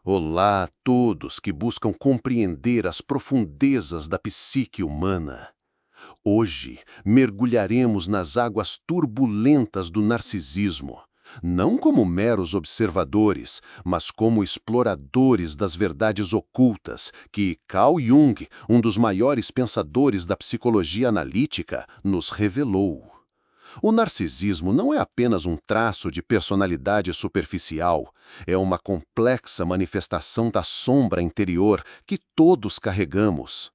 Olá a todos que buscam compreender as profundezas da psique humana. Hoje mergulharemos nas águas turbulentas do narcisismo, não como meros observadores, mas como exploradores das verdades ocultas que Carl Jung, um dos maiores pensadores da psicologia analítica, nos revelou. O narcisismo não é apenas um traço de personalidade superficial, é uma complexa manifestação da sombra interior que todos carregamos.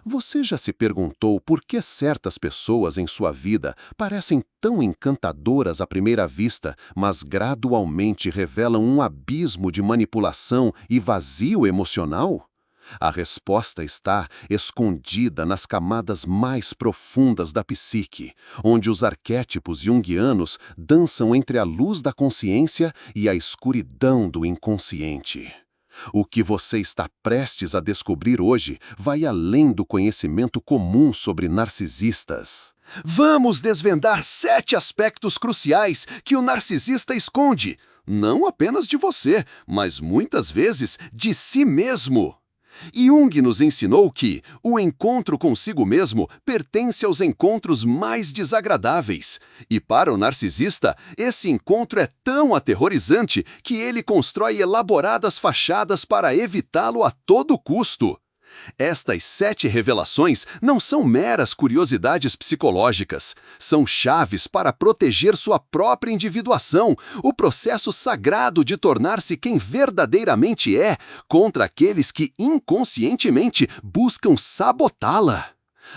Você já se perguntou por que certas pessoas em sua vida parecem tão encantadoras à primeira vista, mas gradualmente revelam um abismo de manipulação e vazio emocional? A resposta está escondida nas camadas mais profundas da psique, onde os arquétipos junguianos dançam entre a luz da consciência e a escuridão do inconsciente. O que você está prestes a descobrir hoje vai além do conhecimento comum sobre narcisistas. Vamos desvendar 7 aspectos cruciais que o narcisista esconde, não apenas de você, mas muitas vezes de si mesmo. Jung nos ensinou que o encontro consigo mesmo pertence aos encontros mais desagradáveis. E para o narcisista, esse encontro é tão aterrorizante que ele constrói elaboradas fachadas para evitá-lo a todo custo. Estas 7 revelações não são meras curiosidades psicológicas, são chaves para proteger sua própria individuação, o processo sagrado de tornar-se quem verdadeiramente é, contra aqueles que inconscientemente buscam sabotá-la.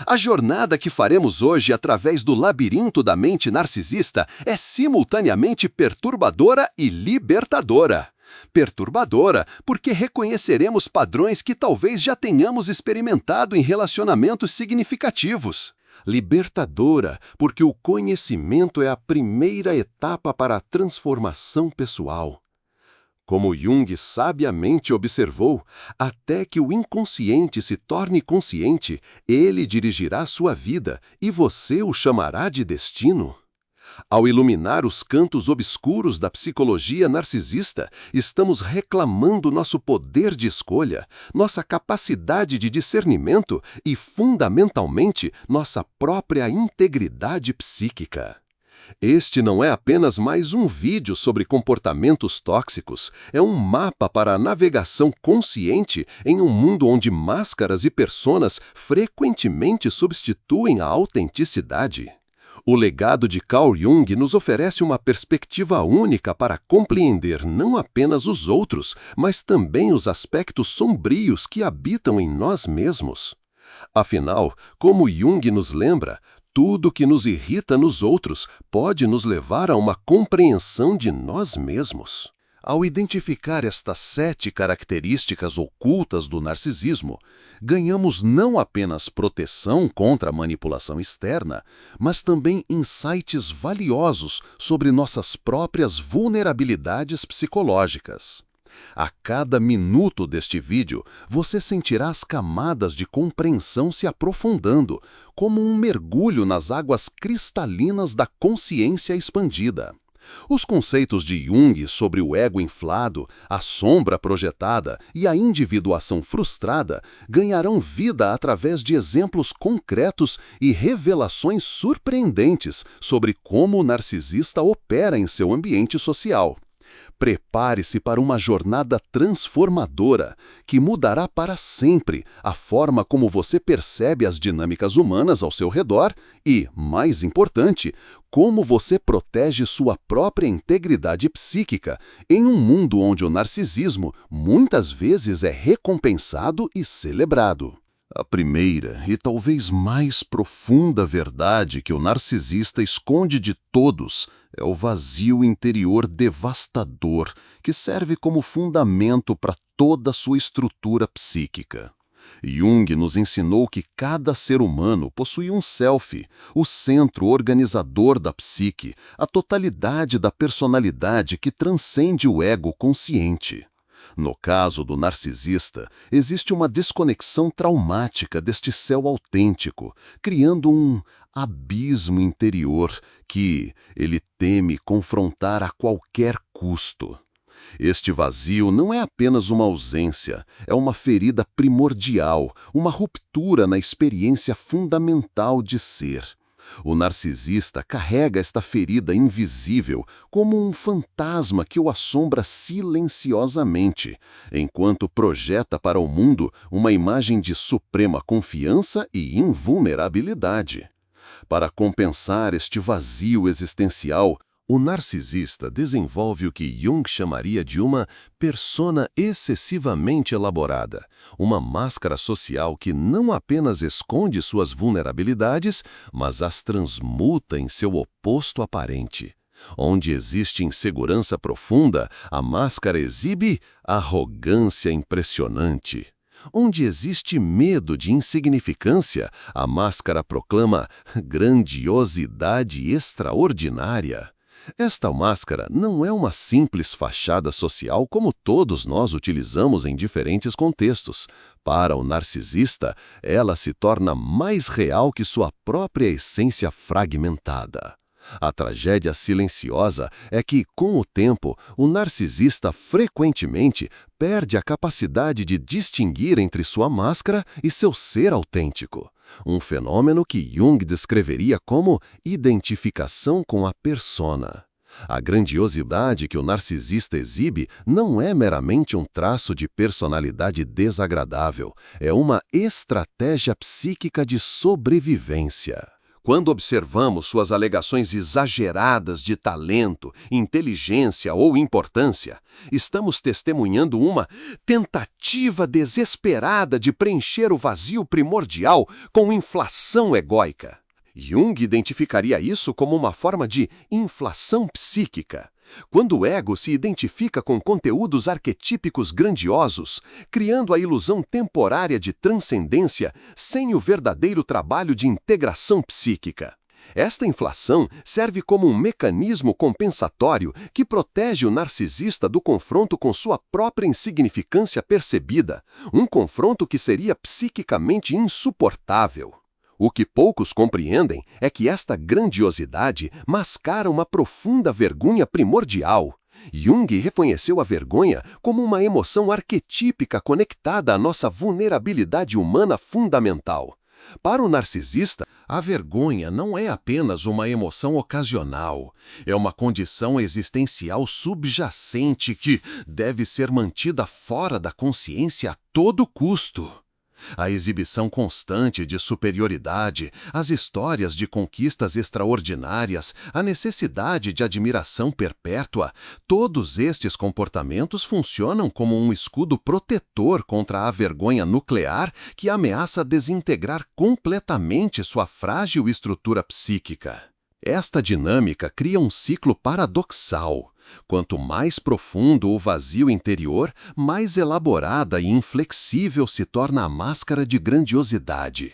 A jornada que faremos hoje através do labirinto da mente narcisista é simultaneamente perturbadora e libertadora. Perturbadora, porque reconheceremos padrões que talvez já tenhamos experimentado em relacionamentos significativos. Libertadora, porque o conhecimento é a primeira etapa para a transformação pessoal. Como Jung sabiamente observou, até que o inconsciente se torne consciente, ele dirigirá sua vida e você o chamará de destino. Ao iluminar os cantos obscuros da psicologia narcisista, estamos reclamando nosso poder de escolha, nossa capacidade de discernimento e, fundamentalmente, nossa própria integridade psíquica. Este não é apenas mais um vídeo sobre comportamentos tóxicos, é um mapa para a navegação consciente em um mundo onde máscaras e personas frequentemente substituem a autenticidade. O legado de Carl Jung nos oferece uma perspectiva única para compreender não apenas os outros, mas também os aspectos sombrios que habitam em nós mesmos. Afinal, como Jung nos lembra, tudo que nos irrita nos outros pode nos levar a uma compreensão de nós mesmos. Ao identificar estas 7 características ocultas do narcisismo, ganhamos não apenas proteção contra a manipulação externa, mas também insights valiosos sobre nossas próprias vulnerabilidades psicológicas. A cada minuto deste vídeo, você sentirá as camadas de compreensão se aprofundando, como um mergulho nas águas cristalinas da consciência expandida. Os conceitos de Jung sobre o ego inflado, a sombra projetada e a individuação frustrada ganharão vida através de exemplos concretos e revelações surpreendentes sobre como o narcisista opera em seu ambiente social. Prepare-se para uma jornada transformadora que mudará para sempre a forma como você percebe as dinâmicas humanas ao seu redor e, mais importante, como você protege sua própria integridade psíquica em um mundo onde o narcisismo muitas vezes é recompensado e celebrado. A primeira e talvez mais profunda verdade que o narcisista esconde de todos é o vazio interior devastador que serve como fundamento para toda a sua estrutura psíquica. Jung nos ensinou que cada ser humano possui um self, o centro organizador da psique, a totalidade da personalidade que transcende o ego consciente. No caso do narcisista, existe uma desconexão traumática deste céu autêntico, criando um abismo interior que ele teme confrontar a qualquer custo. Este vazio não é apenas uma ausência, é uma ferida primordial, uma ruptura na experiência fundamental de ser. O narcisista carrega esta ferida invisível como um fantasma que o assombra silenciosamente, enquanto projeta para o mundo uma imagem de suprema confiança e invulnerabilidade. Para compensar este vazio existencial, o narcisista desenvolve o que Jung chamaria de uma persona excessivamente elaborada, uma máscara social que não apenas esconde suas vulnerabilidades, mas as transmuta em seu oposto aparente. Onde existe insegurança profunda, a máscara exibe arrogância impressionante. Onde existe medo de insignificância, a máscara proclama grandiosidade extraordinária. Esta máscara não é uma simples fachada social como todos nós utilizamos em diferentes contextos. Para o narcisista, ela se torna mais real que sua própria essência fragmentada. A tragédia silenciosa é que, com o tempo, o narcisista frequentemente perde a capacidade de distinguir entre sua máscara e seu ser autêntico. Um fenômeno que Jung descreveria como identificação com a persona. A grandiosidade que o narcisista exibe não é meramente um traço de personalidade desagradável, é uma estratégia psíquica de sobrevivência. Quando observamos suas alegações exageradas de talento, inteligência ou importância, estamos testemunhando uma tentativa desesperada de preencher o vazio primordial com inflação egóica. Jung identificaria isso como uma forma de inflação psíquica. Quando o ego se identifica com conteúdos arquetípicos grandiosos, criando a ilusão temporária de transcendência sem o verdadeiro trabalho de integração psíquica. Esta inflação serve como um mecanismo compensatório que protege o narcisista do confronto com sua própria insignificância percebida, um confronto que seria psiquicamente insuportável. O que poucos compreendem é que esta grandiosidade mascara uma profunda vergonha primordial. Jung reconheceu a vergonha como uma emoção arquetípica conectada à nossa vulnerabilidade humana fundamental. Para o narcisista, a vergonha não é apenas uma emoção ocasional, é uma condição existencial subjacente que deve ser mantida fora da consciência a todo custo. A exibição constante de superioridade, as histórias de conquistas extraordinárias, a necessidade de admiração perpétua, todos estes comportamentos funcionam como um escudo protetor contra a vergonha nuclear que ameaça desintegrar completamente sua frágil estrutura psíquica. Esta dinâmica cria um ciclo paradoxal. Quanto mais profundo o vazio interior, mais elaborada e inflexível se torna a máscara de grandiosidade.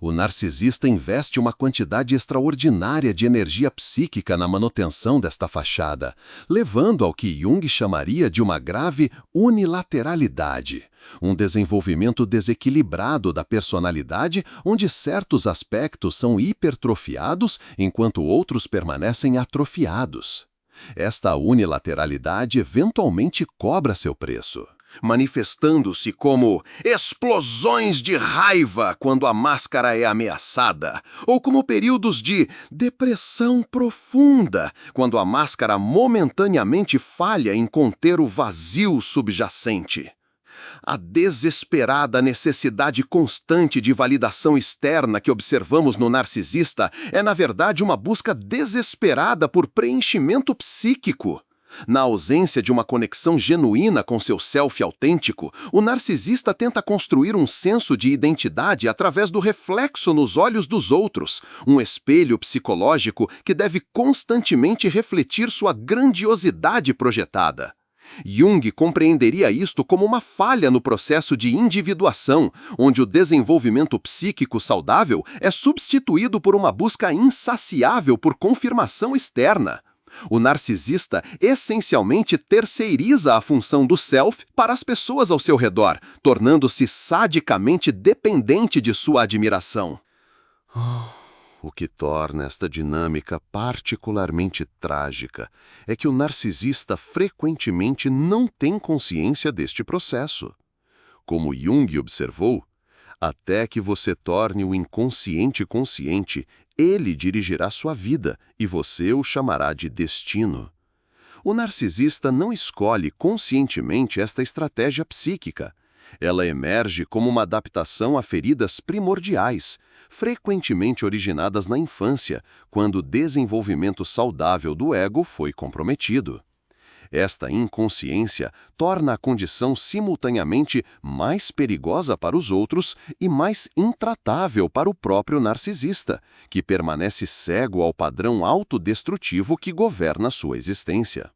O narcisista investe uma quantidade extraordinária de energia psíquica na manutenção desta fachada, levando ao que Jung chamaria de uma grave unilateralidade, um desenvolvimento desequilibrado da personalidade onde certos aspectos são hipertrofiados enquanto outros permanecem atrofiados. Esta unilateralidade eventualmente cobra seu preço, manifestando-se como explosões de raiva quando a máscara é ameaçada, ou como períodos de depressão profunda, quando a máscara momentaneamente falha em conter o vazio subjacente. A desesperada necessidade constante de validação externa que observamos no narcisista é, na verdade, uma busca desesperada por preenchimento psíquico. Na ausência de uma conexão genuína com seu self autêntico, o narcisista tenta construir um senso de identidade através do reflexo nos olhos dos outros, um espelho psicológico que deve constantemente refletir sua grandiosidade projetada. Jung compreenderia isto como uma falha no processo de individuação, onde o desenvolvimento psíquico saudável é substituído por uma busca insaciável por confirmação externa. O narcisista essencialmente terceiriza a função do self para as pessoas ao seu redor, tornando-se sadicamente dependente de sua admiração. O que torna esta dinâmica particularmente trágica é que o narcisista frequentemente não tem consciência deste processo. Como Jung observou, até que você torne o inconsciente consciente, ele dirigirá sua vida e você o chamará de destino. O narcisista não escolhe conscientemente esta estratégia psíquica. Ela emerge como uma adaptação a feridas primordiais, frequentemente originadas na infância, quando o desenvolvimento saudável do ego foi comprometido. Esta inconsciência torna a condição simultaneamente mais perigosa para os outros e mais intratável para o próprio narcisista, que permanece cego ao padrão autodestrutivo que governa sua existência.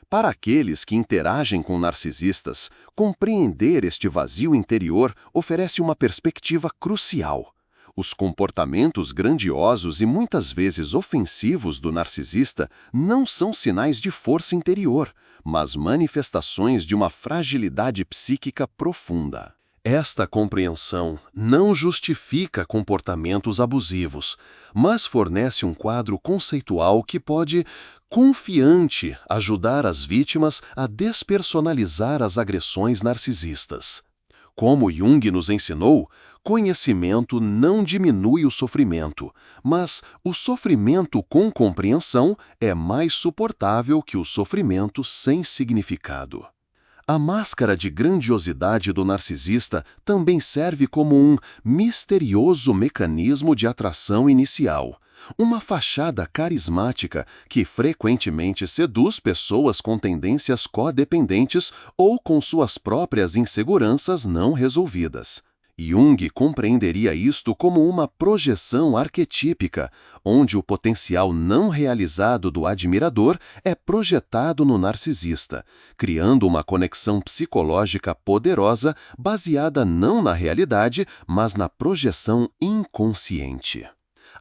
Para aqueles que interagem com narcisistas, compreender este vazio interior oferece uma perspectiva crucial. Os comportamentos grandiosos e muitas vezes ofensivos do narcisista não são sinais de força interior, mas manifestações de uma fragilidade psíquica profunda. Esta compreensão não justifica comportamentos abusivos, mas fornece um quadro conceitual que pode, confiante, ajudar as vítimas a despersonalizar as agressões narcisistas. Como Jung nos ensinou, conhecimento não diminui o sofrimento, mas o sofrimento com compreensão é mais suportável que o sofrimento sem significado. A máscara de grandiosidade do narcisista também serve como um misterioso mecanismo de atração inicial, uma fachada carismática que frequentemente seduz pessoas com tendências codependentes ou com suas próprias inseguranças não resolvidas. Jung compreenderia isto como uma projeção arquetípica, onde o potencial não realizado do admirador é projetado no narcisista, criando uma conexão psicológica poderosa baseada não na realidade, mas na projeção inconsciente.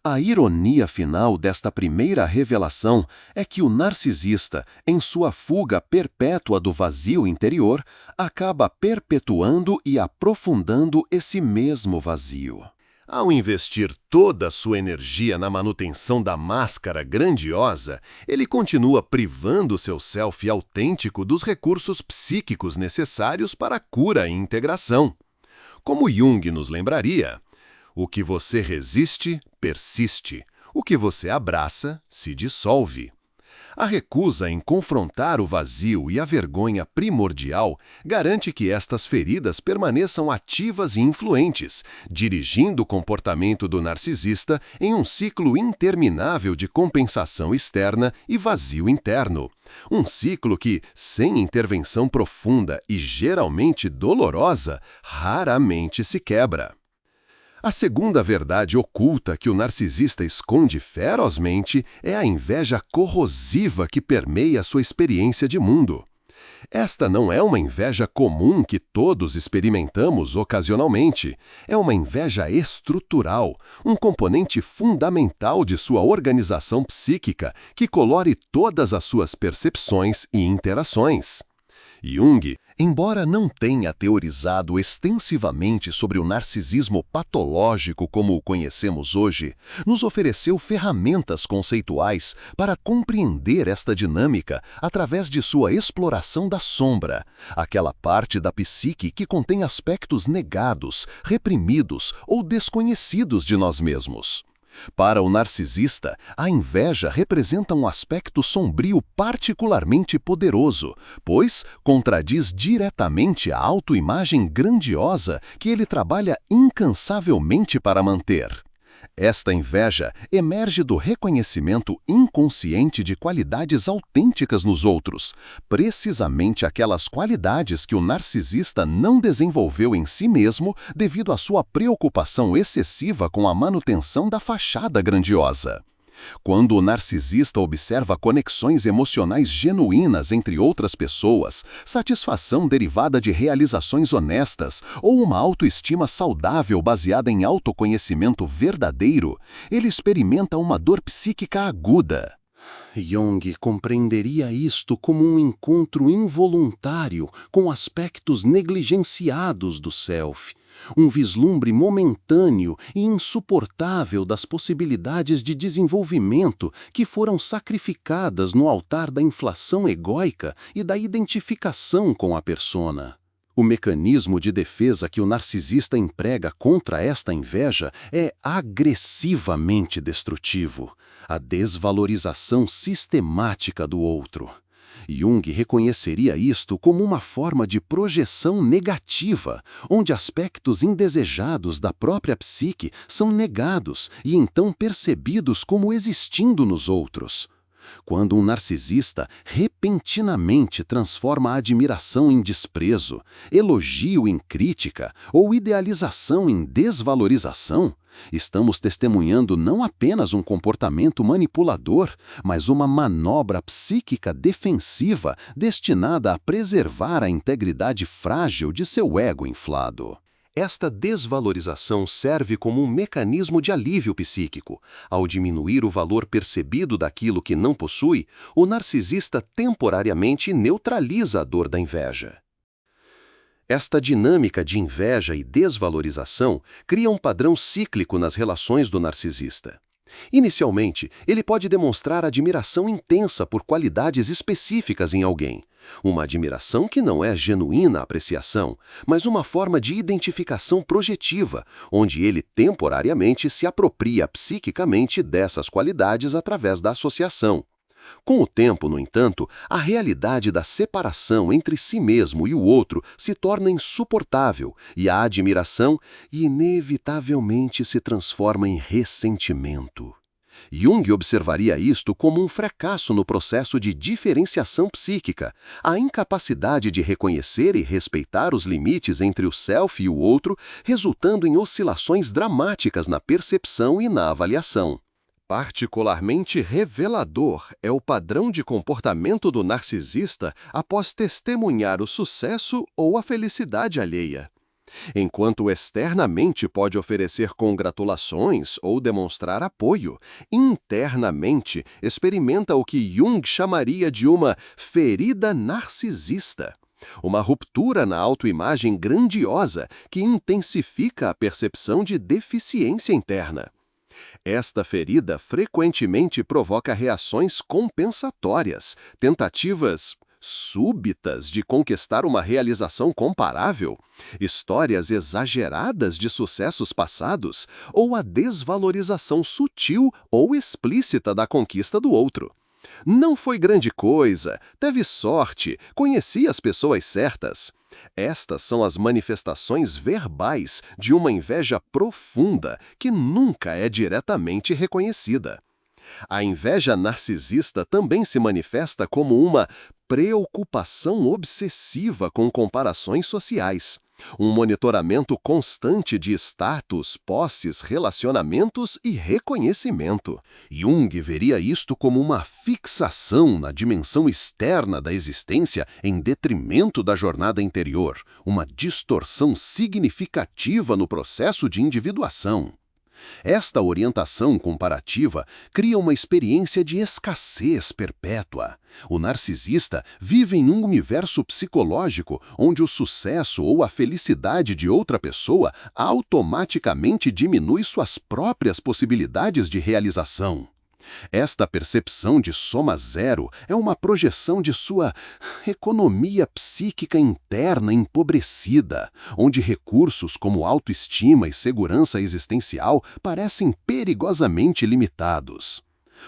A ironia final desta primeira revelação é que o narcisista, em sua fuga perpétua do vazio interior, acaba perpetuando e aprofundando esse mesmo vazio. Ao investir toda a sua energia na manutenção da máscara grandiosa, ele continua privando seu self autêntico dos recursos psíquicos necessários para a cura e integração. Como Jung nos lembraria, o que você resiste, persiste. O que você abraça, se dissolve. A recusa em confrontar o vazio e a vergonha primordial garante que estas feridas permaneçam ativas e influentes, dirigindo o comportamento do narcisista em um ciclo interminável de compensação externa e vazio interno. Um ciclo que, sem intervenção profunda e geralmente dolorosa, raramente se quebra. A segunda verdade oculta que o narcisista esconde ferozmente é a inveja corrosiva que permeia sua experiência de mundo. Esta não é uma inveja comum que todos experimentamos ocasionalmente. É uma inveja estrutural, um componente fundamental de sua organização psíquica que colore todas as suas percepções e interações. Jung, embora não tenha teorizado extensivamente sobre o narcisismo patológico como o conhecemos hoje, nos ofereceu ferramentas conceituais para compreender esta dinâmica através de sua exploração da sombra, aquela parte da psique que contém aspectos negados, reprimidos ou desconhecidos de nós mesmos. Para o narcisista, a inveja representa um aspecto sombrio particularmente poderoso, pois contradiz diretamente a autoimagem grandiosa que ele trabalha incansavelmente para manter. Esta inveja emerge do reconhecimento inconsciente de qualidades autênticas nos outros, precisamente aquelas qualidades que o narcisista não desenvolveu em si mesmo devido à sua preocupação excessiva com a manutenção da fachada grandiosa. Quando o narcisista observa conexões emocionais genuínas entre outras pessoas, satisfação derivada de realizações honestas ou uma autoestima saudável baseada em autoconhecimento verdadeiro, ele experimenta uma dor psíquica aguda. Jung compreenderia isto como um encontro involuntário com aspectos negligenciados do self, um vislumbre momentâneo e insuportável das possibilidades de desenvolvimento que foram sacrificadas no altar da inflação egóica e da identificação com a persona. O mecanismo de defesa que o narcisista emprega contra esta inveja é agressivamente destrutivo, a desvalorização sistemática do outro. Jung reconheceria isto como uma forma de projeção negativa, onde aspectos indesejados da própria psique são negados e então percebidos como existindo nos outros. Quando um narcisista repentinamente transforma a admiração em desprezo, elogio em crítica ou idealização em desvalorização, estamos testemunhando não apenas um comportamento manipulador, mas uma manobra psíquica defensiva destinada a preservar a integridade frágil de seu ego inflado. Esta desvalorização serve como um mecanismo de alívio psíquico. Ao diminuir o valor percebido daquilo que não possui, o narcisista temporariamente neutraliza a dor da inveja. Esta dinâmica de inveja e desvalorização cria um padrão cíclico nas relações do narcisista. Inicialmente, ele pode demonstrar admiração intensa por qualidades específicas em alguém. Uma admiração que não é genuína apreciação, mas uma forma de identificação projetiva, onde ele temporariamente se apropria psiquicamente dessas qualidades através da associação. Com o tempo, no entanto, a realidade da separação entre si mesmo e o outro se torna insuportável e a admiração inevitavelmente se transforma em ressentimento. Jung observaria isto como um fracasso no processo de diferenciação psíquica, a incapacidade de reconhecer e respeitar os limites entre o self e o outro, resultando em oscilações dramáticas na percepção e na avaliação. Particularmente revelador é o padrão de comportamento do narcisista após testemunhar o sucesso ou a felicidade alheia. Enquanto externamente pode oferecer congratulações ou demonstrar apoio, internamente experimenta o que Jung chamaria de uma ferida narcisista. Uma ruptura na autoimagem grandiosa que intensifica a percepção de deficiência interna. Esta ferida frequentemente provoca reações compensatórias, tentativas súbitas de conquistar uma realização comparável, histórias exageradas de sucessos passados ou a desvalorização sutil ou explícita da conquista do outro. Não foi grande coisa, teve sorte, conheci as pessoas certas. Estas são as manifestações verbais de uma inveja profunda que nunca é diretamente reconhecida. A inveja narcisista também se manifesta como uma preocupação obsessiva com comparações sociais, um monitoramento constante de status, posses, relacionamentos e reconhecimento. Jung veria isto como uma fixação na dimensão externa da existência em detrimento da jornada interior, uma distorção significativa no processo de individuação. Esta orientação comparativa cria uma experiência de escassez perpétua. O narcisista vive em um universo psicológico onde o sucesso ou a felicidade de outra pessoa automaticamente diminui suas próprias possibilidades de realização. Esta percepção de soma zero é uma projeção de sua economia psíquica interna empobrecida, onde recursos como autoestima e segurança existencial parecem perigosamente limitados.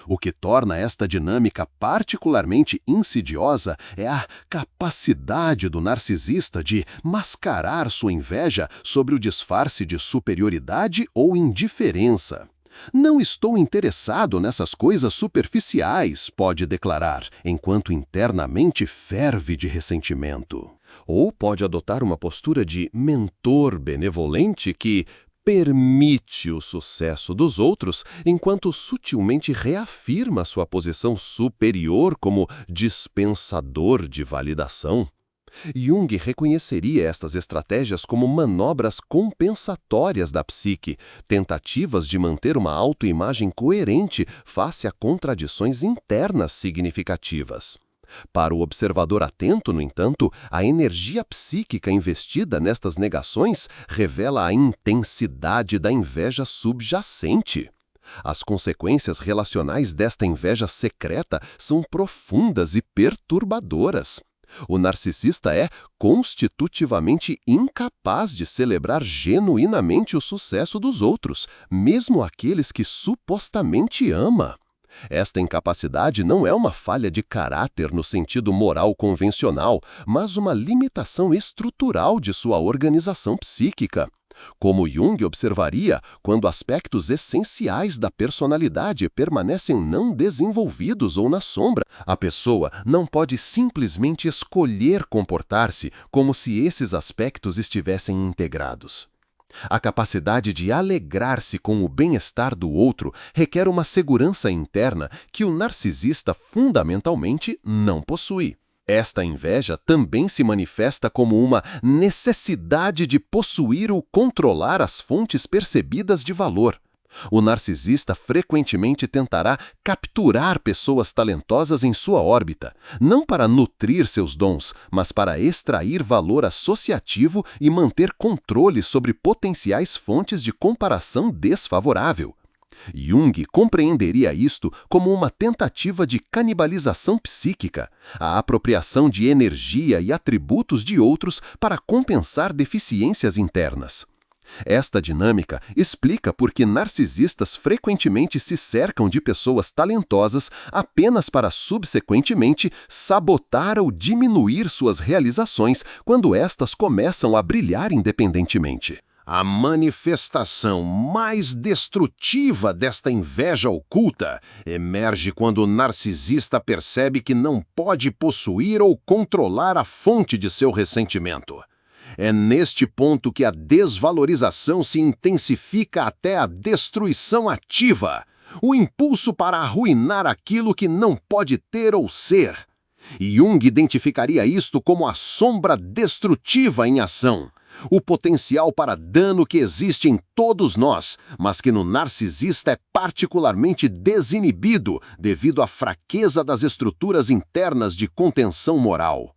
O que torna esta dinâmica particularmente insidiosa é a capacidade do narcisista de mascarar sua inveja sob o disfarce de superioridade ou indiferença. Não estou interessado nessas coisas superficiais, pode declarar, enquanto internamente ferve de ressentimento. Ou pode adotar uma postura de mentor benevolente que permite o sucesso dos outros, enquanto sutilmente reafirma sua posição superior como dispensador de validação. Jung reconheceria estas estratégias como manobras compensatórias da psique, tentativas de manter uma autoimagem coerente face a contradições internas significativas. Para o observador atento, no entanto, a energia psíquica investida nestas negações revela a intensidade da inveja subjacente. As consequências relacionais desta inveja secreta são profundas e perturbadoras. O narcisista é constitutivamente incapaz de celebrar genuinamente o sucesso dos outros, mesmo aqueles que supostamente ama. Esta incapacidade não é uma falha de caráter no sentido moral convencional, mas uma limitação estrutural de sua organização psíquica. Como Jung observaria, quando aspectos essenciais da personalidade permanecem não desenvolvidos ou na sombra, a pessoa não pode simplesmente escolher comportar-se como se esses aspectos estivessem integrados. A capacidade de alegrar-se com o bem-estar do outro requer uma segurança interna que o narcisista fundamentalmente não possui. Esta inveja também se manifesta como uma necessidade de possuir ou controlar as fontes percebidas de valor. O narcisista frequentemente tentará capturar pessoas talentosas em sua órbita, não para nutrir seus dons, mas para extrair valor associativo e manter controle sobre potenciais fontes de comparação desfavorável. Jung compreenderia isto como uma tentativa de canibalização psíquica, a apropriação de energia e atributos de outros para compensar deficiências internas. Esta dinâmica explica por que narcisistas frequentemente se cercam de pessoas talentosas apenas para subsequentemente sabotar ou diminuir suas realizações quando estas começam a brilhar independentemente. A manifestação mais destrutiva desta inveja oculta emerge quando o narcisista percebe que não pode possuir ou controlar a fonte de seu ressentimento. É neste ponto que a desvalorização se intensifica até a destruição ativa, o impulso para arruinar aquilo que não pode ter ou ser. Jung identificaria isto como a sombra destrutiva em ação, o potencial para dano que existe em todos nós, mas que no narcisista é particularmente desinibido devido à fraqueza das estruturas internas de contenção moral.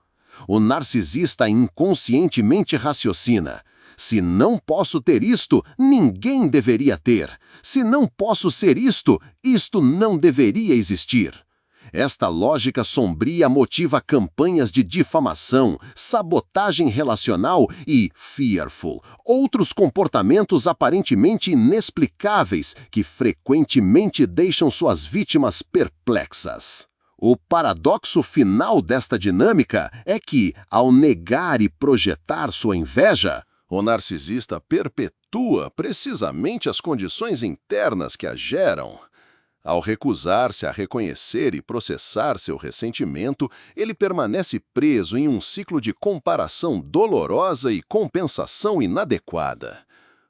O narcisista inconscientemente raciocina: se não posso ter isto, ninguém deveria ter. Se não posso ser isto, isto não deveria existir. Esta lógica sombria motiva campanhas de difamação, sabotagem relacional e fearful, outros comportamentos aparentemente inexplicáveis que frequentemente deixam suas vítimas perplexas. O paradoxo final desta dinâmica é que, ao negar e projetar sua inveja, o narcisista perpetua precisamente as condições internas que a geram. Ao recusar-se a reconhecer e processar seu ressentimento, ele permanece preso em um ciclo de comparação dolorosa e compensação inadequada.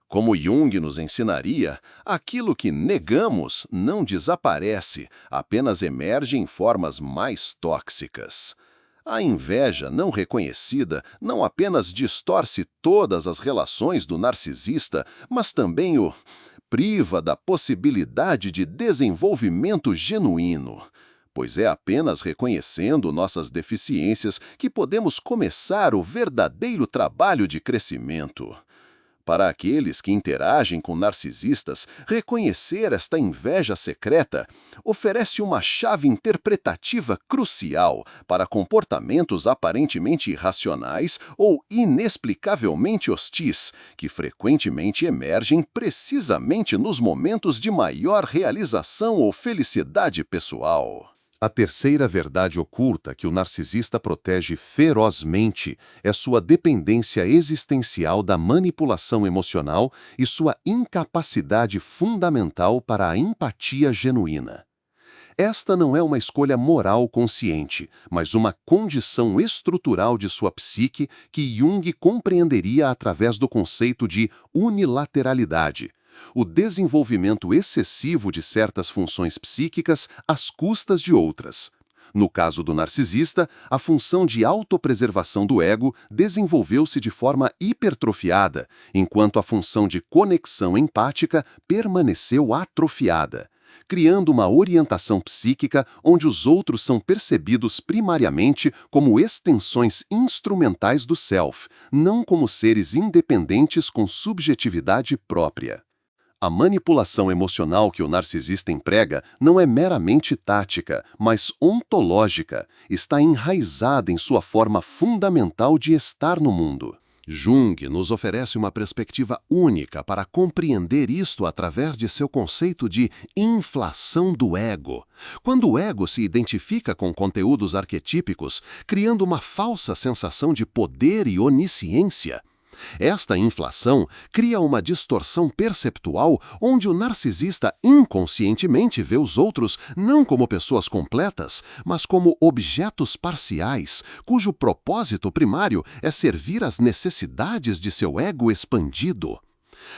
Como Jung nos ensinaria, aquilo que negamos não desaparece, apenas emerge em formas mais tóxicas. A inveja não reconhecida não apenas distorce todas as relações do narcisista, mas também o priva da possibilidade de desenvolvimento genuíno, pois é apenas reconhecendo nossas deficiências que podemos começar o verdadeiro trabalho de crescimento. Para aqueles que interagem com narcisistas, reconhecer esta inveja secreta oferece uma chave interpretativa crucial para comportamentos aparentemente irracionais ou inexplicavelmente hostis, que frequentemente emergem precisamente nos momentos de maior realização ou felicidade pessoal. A terceira verdade oculta que o narcisista protege ferozmente é sua dependência existencial da manipulação emocional e sua incapacidade fundamental para a empatia genuína. Esta não é uma escolha moral consciente, mas uma condição estrutural de sua psique que Jung compreenderia através do conceito de unilateralidade, o desenvolvimento excessivo de certas funções psíquicas às custas de outras. No caso do narcisista, a função de autopreservação do ego desenvolveu-se de forma hipertrofiada, enquanto a função de conexão empática permaneceu atrofiada, criando uma orientação psíquica onde os outros são percebidos primariamente como extensões instrumentais do self, não como seres independentes com subjetividade própria. A manipulação emocional que o narcisista emprega não é meramente tática, mas ontológica, está enraizada em sua forma fundamental de estar no mundo. Jung nos oferece uma perspectiva única para compreender isto através de seu conceito de inflação do ego. Quando o ego se identifica com conteúdos arquetípicos, criando uma falsa sensação de poder e onisciência. Esta inflação cria uma distorção perceptual onde o narcisista inconscientemente vê os outros não como pessoas completas, mas como objetos parciais, cujo propósito primário é servir às necessidades de seu ego expandido.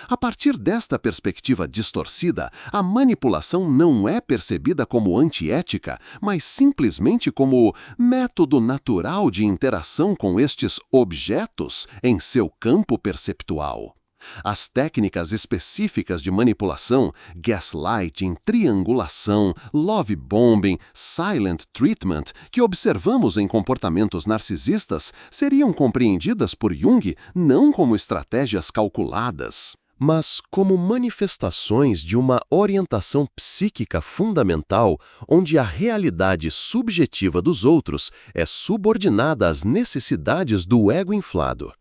A partir desta perspectiva distorcida, a manipulação não é percebida como antiética, mas simplesmente como método natural de interação com estes objetos em seu campo perceptual. As técnicas específicas de manipulação, gaslighting, triangulação, love bombing, silent treatment, que observamos em comportamentos narcisistas, seriam compreendidas por Jung não como estratégias calculadas, mas como manifestações de uma orientação psíquica fundamental onde a realidade subjetiva dos outros é subordinada às necessidades do ego inflado.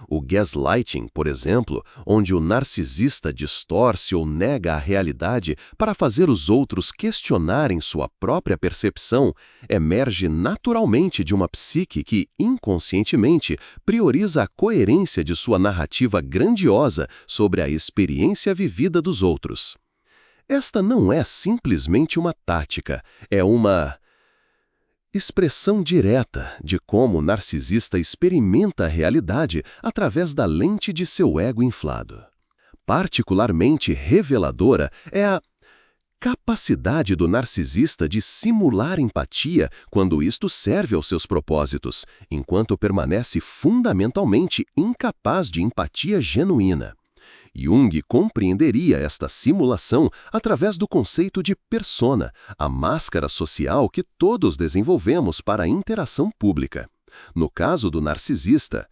O gaslighting, por exemplo, onde o narcisista distorce ou nega a realidade para fazer os outros questionarem sua própria percepção, emerge naturalmente de uma psique que, inconscientemente, prioriza a coerência de sua narrativa grandiosa sobre a experiência vivida dos outros. Esta não é simplesmente uma tática, é uma expressão direta de como o narcisista experimenta a realidade através da lente de seu ego inflado. Particularmente reveladora é a capacidade do narcisista de simular empatia quando isto serve aos seus propósitos, enquanto permanece fundamentalmente incapaz de empatia genuína. Jung compreenderia esta simulação através do conceito de persona, a máscara social que todos desenvolvemos para a interação pública. No caso do narcisista,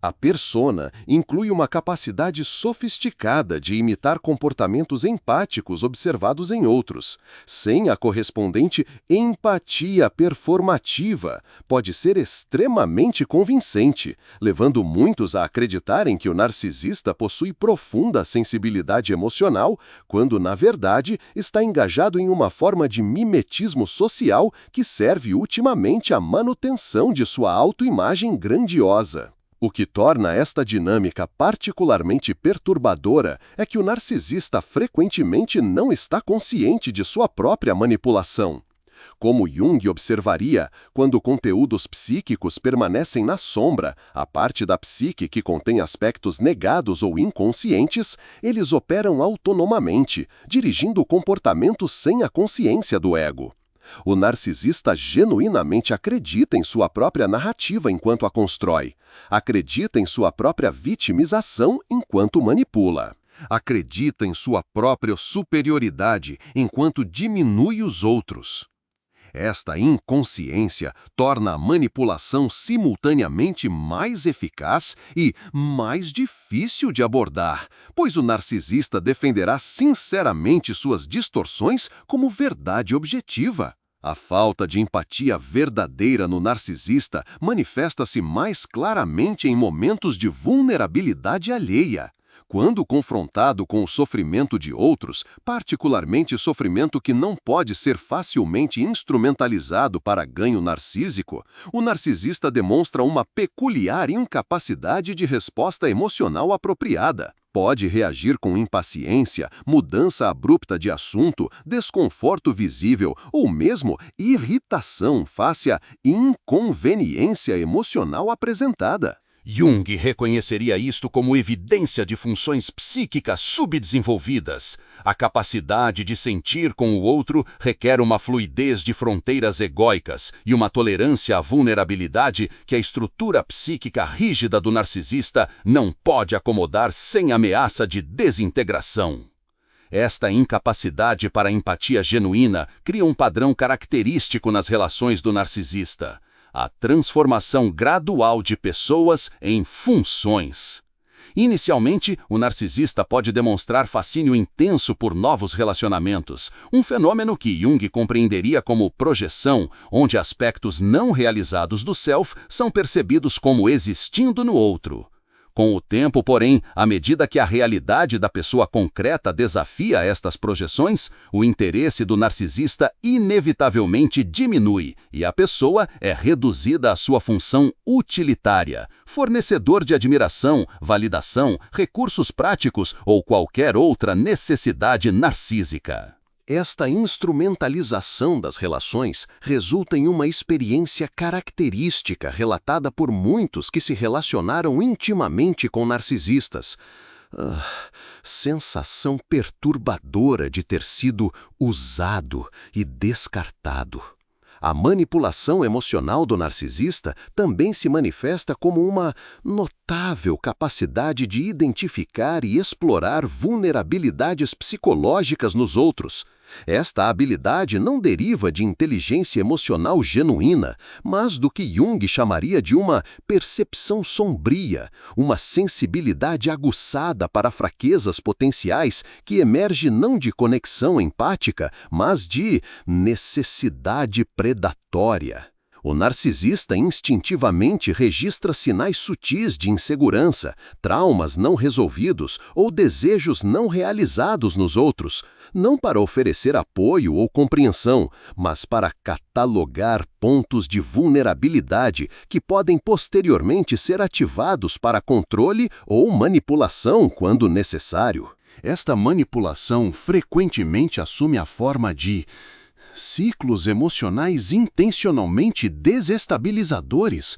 a persona inclui uma capacidade sofisticada de imitar comportamentos empáticos observados em outros, sem a correspondente empatia performativa. Pode ser extremamente convincente, levando muitos a acreditarem que o narcisista possui profunda sensibilidade emocional, quando, na verdade, está engajado em uma forma de mimetismo social que serve ultimamente à manutenção de sua autoimagem grandiosa. O que torna esta dinâmica particularmente perturbadora é que o narcisista frequentemente não está consciente de sua própria manipulação. Como Jung observaria, quando conteúdos psíquicos permanecem na sombra, a parte da psique que contém aspectos negados ou inconscientes, eles operam autonomamente, dirigindo o comportamento sem a consciência do ego. O narcisista genuinamente acredita em sua própria narrativa enquanto a constrói. Acredita em sua própria vitimização enquanto manipula. Acredita em sua própria superioridade enquanto diminui os outros. Esta inconsciência torna a manipulação simultaneamente mais eficaz e mais difícil de abordar, pois o narcisista defenderá sinceramente suas distorções como verdade objetiva. A falta de empatia verdadeira no narcisista manifesta-se mais claramente em momentos de vulnerabilidade alheia. Quando confrontado com o sofrimento de outros, particularmente sofrimento que não pode ser facilmente instrumentalizado para ganho narcísico, o narcisista demonstra uma peculiar incapacidade de resposta emocional apropriada. Pode reagir com impaciência, mudança abrupta de assunto, desconforto visível ou mesmo irritação face à inconveniência emocional apresentada. Jung reconheceria isto como evidência de funções psíquicas subdesenvolvidas. A capacidade de sentir com o outro requer uma fluidez de fronteiras egóicas e uma tolerância à vulnerabilidade que a estrutura psíquica rígida do narcisista não pode acomodar sem ameaça de desintegração. Esta incapacidade para a empatia genuína cria um padrão característico nas relações do narcisista: a transformação gradual de pessoas em funções. Inicialmente, o narcisista pode demonstrar fascínio intenso por novos relacionamentos, um fenômeno que Jung compreenderia como projeção, onde aspectos não realizados do self são percebidos como existindo no outro. Com o tempo, porém, à medida que a realidade da pessoa concreta desafia estas projeções, o interesse do narcisista inevitavelmente diminui e a pessoa é reduzida à sua função utilitária, fornecedor de admiração, validação, recursos práticos ou qualquer outra necessidade narcísica. Esta instrumentalização das relações resulta em uma experiência característica relatada por muitos que se relacionaram intimamente com narcisistas. Sensação perturbadora de ter sido usado e descartado. A manipulação emocional do narcisista também se manifesta como uma notável capacidade de identificar e explorar vulnerabilidades psicológicas nos outros. Esta habilidade não deriva de inteligência emocional genuína, mas do que Jung chamaria de uma percepção sombria, uma sensibilidade aguçada para fraquezas potenciais que emerge não de conexão empática, mas de necessidade predatória. O narcisista instintivamente registra sinais sutis de insegurança, traumas não resolvidos ou desejos não realizados nos outros, não para oferecer apoio ou compreensão, mas para catalogar pontos de vulnerabilidade que podem posteriormente ser ativados para controle ou manipulação quando necessário. Esta manipulação frequentemente assume a forma de ciclos emocionais intencionalmente desestabilizadores,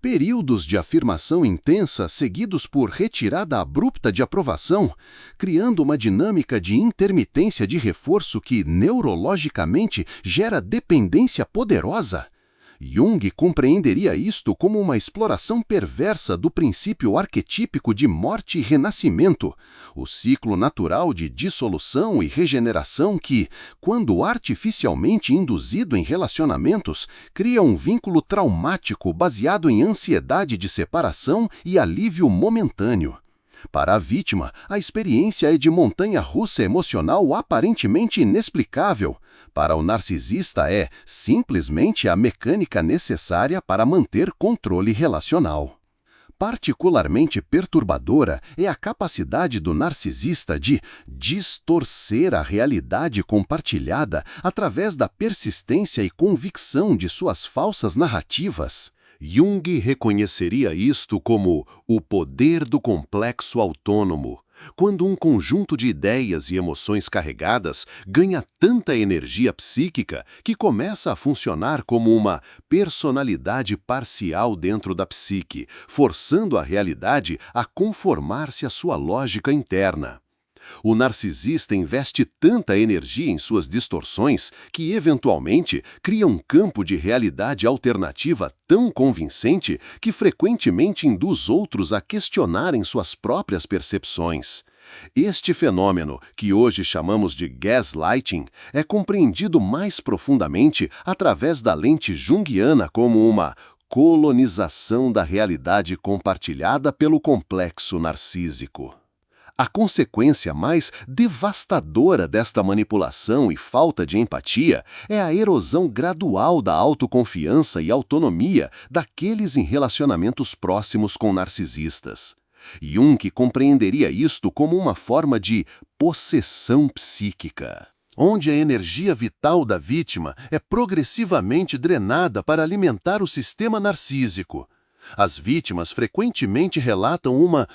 períodos de afirmação intensa seguidos por retirada abrupta de aprovação, criando uma dinâmica de intermitência de reforço que neurologicamente gera dependência poderosa. Jung compreenderia isto como uma exploração perversa do princípio arquetípico de morte e renascimento, o ciclo natural de dissolução e regeneração que, quando artificialmente induzido em relacionamentos, cria um vínculo traumático baseado em ansiedade de separação e alívio momentâneo. Para a vítima, a experiência é de montanha-russa emocional aparentemente inexplicável. Para o narcisista é, simplesmente, a mecânica necessária para manter controle relacional. Particularmente perturbadora é a capacidade do narcisista de distorcer a realidade compartilhada através da persistência e convicção de suas falsas narrativas. Jung reconheceria isto como o poder do complexo autônomo, quando um conjunto de ideias e emoções carregadas ganha tanta energia psíquica que começa a funcionar como uma personalidade parcial dentro da psique, forçando a realidade a conformar-se à sua lógica interna. O narcisista investe tanta energia em suas distorções que, eventualmente, cria um campo de realidade alternativa tão convincente que frequentemente induz outros a questionarem suas próprias percepções. Este fenômeno, que hoje chamamos de gaslighting, é compreendido mais profundamente através da lente junguiana como uma colonização da realidade compartilhada pelo complexo narcísico. A consequência mais devastadora desta manipulação e falta de empatia é a erosão gradual da autoconfiança e autonomia daqueles em relacionamentos próximos com narcisistas. Jung compreenderia isto como uma forma de possessão psíquica, onde a energia vital da vítima é progressivamente drenada para alimentar o sistema narcísico. As vítimas frequentemente relatam uma